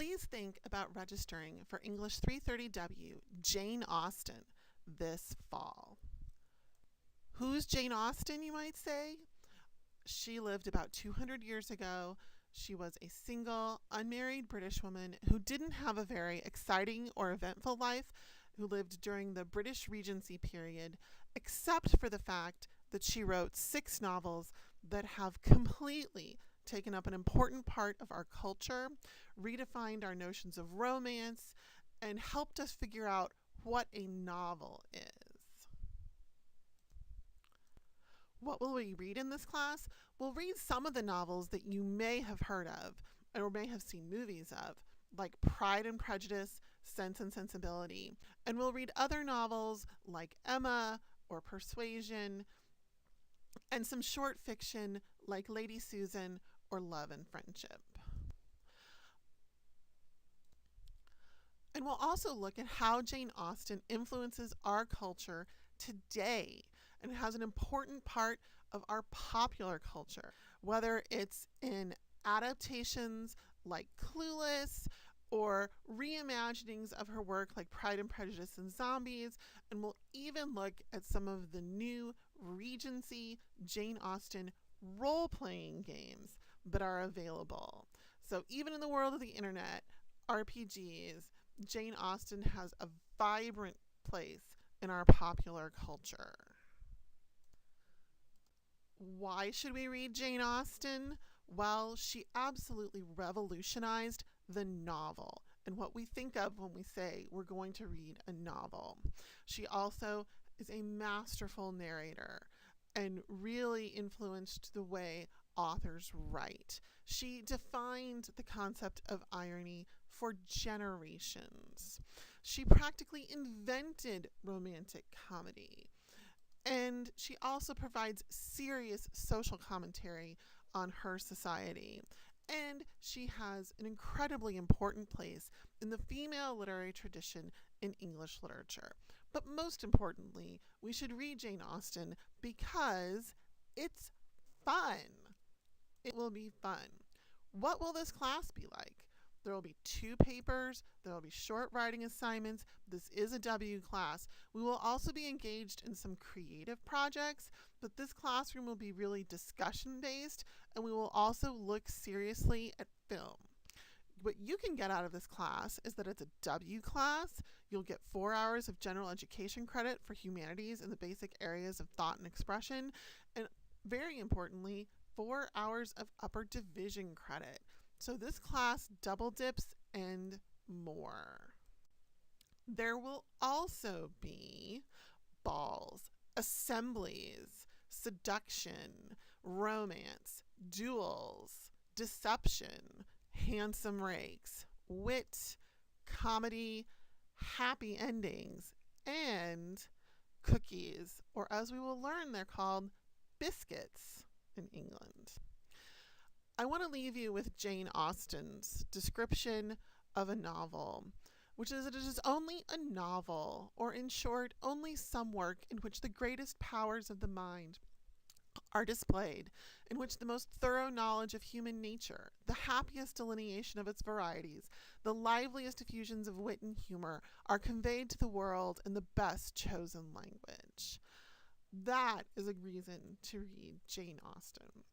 Please think about registering for English 330W Jane Austen this fall. Who's Jane Austen, you might say? She lived about 200 years ago. She was a single, unmarried British woman who didn't have a very exciting or eventful life, who lived during the British Regency period, except for the fact that she wrote 6 novels that have completely taken up an important part of our culture, redefined our notions of romance, and helped us figure out what a novel is. What will we read in this class? We'll read some of the novels that you may have heard of or may have seen movies of, like Pride and Prejudice, Sense and Sensibility. And we'll read other novels like Emma or Persuasion, and some short fiction like Lady Susan or Love and Friendship. And we'll also look at how Jane Austen influences our culture today and has an important part of our popular culture, whether it's in adaptations like Clueless or reimaginings of her work like Pride and Prejudice and Zombies, and we'll even look at some of the new Regency Jane Austen role-playing games that are available. So even in the world of the internet, RPGs, Jane Austen has a vibrant place in our popular culture. Why should we read Jane Austen? Well, she absolutely revolutionized the novel and what we think of when we say we're going to read a novel. She also is a masterful narrator and really influenced the way authors write. She defined the concept of irony for generations. She practically invented romantic comedy. And she also provides serious social commentary on her society. And she has an incredibly important place in the female literary tradition in English literature. But most importantly, we should read Jane Austen because it's fun. It will be fun. What will this class be like? There will be 2 papers. There will be short writing assignments. This is a W class. We will also be engaged in some creative projects, but this classroom will be really discussion based, and we will also look seriously at film. What you can get out of this class is that it's a W class. You'll get 4 hours of general education credit for humanities in the basic areas of thought and expression, and very importantly, 4 hours of upper division credit. So this class double dips and more. There will also be balls, assemblies, seduction, romance, duels, deception, handsome rakes, wit, comedy, happy endings, and cookies, or as we will learn, they're called biscuits in England. I want to leave you with Jane Austen's description of a novel, which is that it is only a novel, or in short, only some work in which the greatest powers of the mind are displayed, in which the most thorough knowledge of human nature, the happiest delineation of its varieties, the liveliest effusions of wit and humor are conveyed to the world in the best chosen language. That is a reason to read Jane Austen.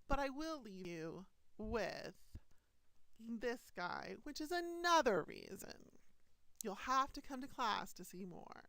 But I will leave you with this guy, which is another reason. You'll have to come to class to see more.